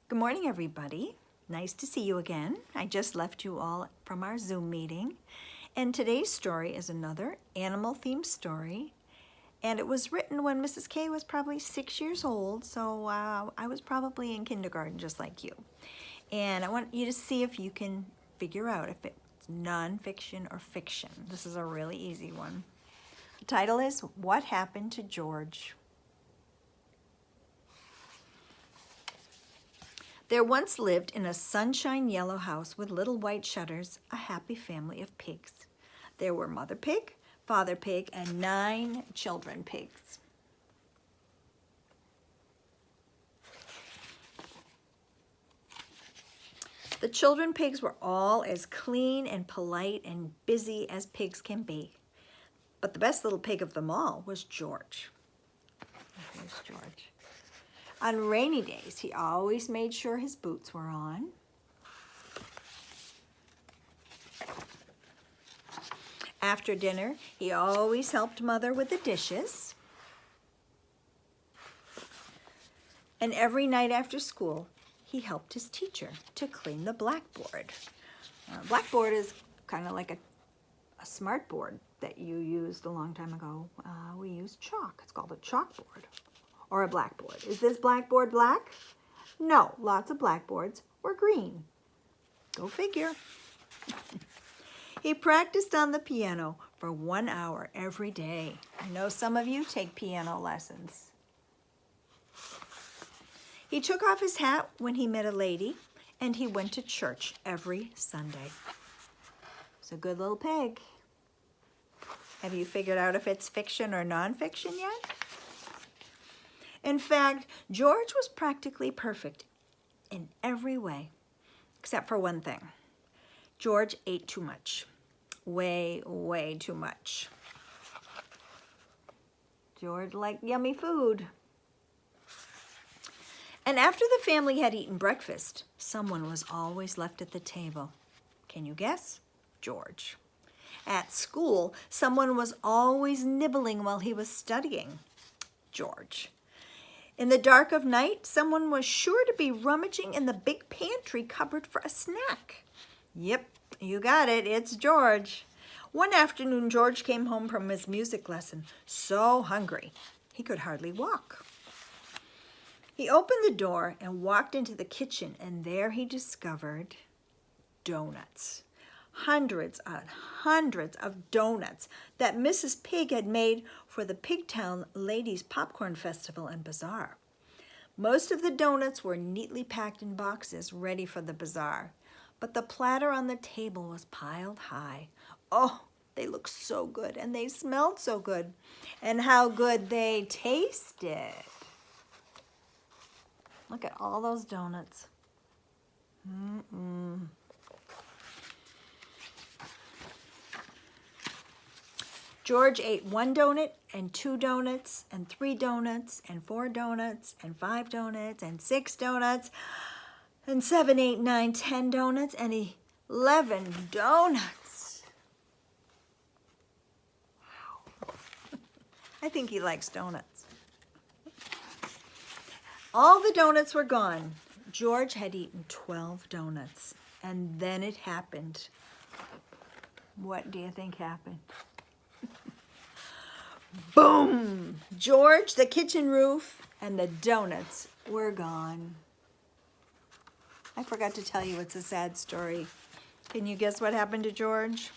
Good morning, everybody. Nice to see you again. I just left you all from our Zoom meeting. And today's story is another animal-themed story. And it was written when Mrs. K was probably 6 years old, so I was probably in kindergarten just like you. And I want you to see if you can figure out if it's nonfiction or fiction. This is a really easy one. The title is What Happened to George? There once lived in a sunshine yellow house with little white shutters a happy family of pigs. There were Mother Pig, Father Pig, and 9 children pigs. The children pigs were all as clean and polite and busy as pigs can be. But the best little pig of them all was George. Here's George. On rainy days, he always made sure his boots were on. After dinner, he always helped Mother with the dishes. And every night after school, he helped his teacher to clean the blackboard. Blackboard is kind of like a smart board that you used a long time ago. We used chalk. It's called a chalkboard. Or a blackboard. Is this blackboard black? No, lots of blackboards were green. Go figure. He practiced on the piano for 1 hour every day. I know some of you take piano lessons. He took off his hat when he met a lady, and he went to church every Sunday. He's a good little pig. Have you figured out if it's fiction or nonfiction yet? In fact, George was practically perfect in every way, except for one thing. George ate too much. Way, way too much. George liked yummy food. And after the family had eaten breakfast, someone was always left at the table. Can you guess? George. At school, someone was always nibbling while he was studying. George. In the dark of night, someone was sure to be rummaging in the big pantry cupboard for a snack. Yep, you got it, it's George. One afternoon, George came home from his music lesson, so hungry he could hardly walk. He opened the door and walked into the kitchen, and there he discovered donuts. Hundreds and hundreds of donuts that Mrs. Pig had made for the Pigtown Ladies Popcorn Festival and Bazaar. Most of the donuts were neatly packed in boxes ready for the bazaar, but the platter on the table was piled high. Oh, they looked so good, and they smelled so good, and how good they tasted. Look at all those donuts. George ate 1 donut and 2 donuts and 3 donuts and 4 donuts and 5 donuts and 6 donuts and 7, 8, 9, 10 donuts and 11 donuts. Wow. I think he likes donuts. All the donuts were gone. George had eaten 12 donuts, and then it happened. What do you think happened? Boom! George, the kitchen roof, and the donuts were gone. I forgot to tell you it's a sad story. Can you guess what happened to George?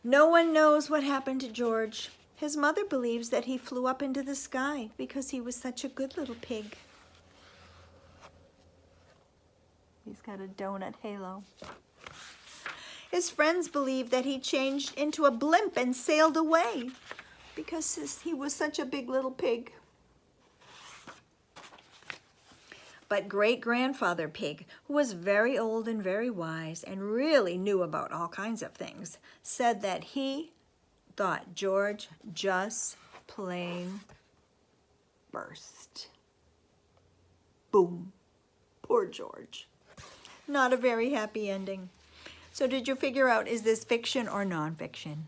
No one knows what happened to George. His mother believes that he flew up into the sky because he was such a good little pig. He's got a donut halo. His friends believe that he changed into a blimp and sailed away because he was such a big little pig. But great-grandfather Pig, who was very old and very wise and really knew about all kinds of things, said that he thought George just plain burst. Boom. Poor George. Not a very happy ending. So did you figure out, is this fiction or nonfiction?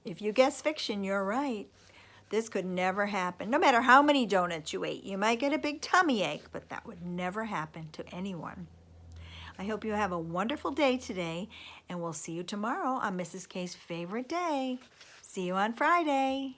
If you guess fiction, you're right. This could never happen. No matter how many donuts you ate, you might get a big tummy ache, but that would never happen to anyone. I hope you have a wonderful day today, and we'll see you tomorrow on Mrs. K's favorite day. See you on Friday.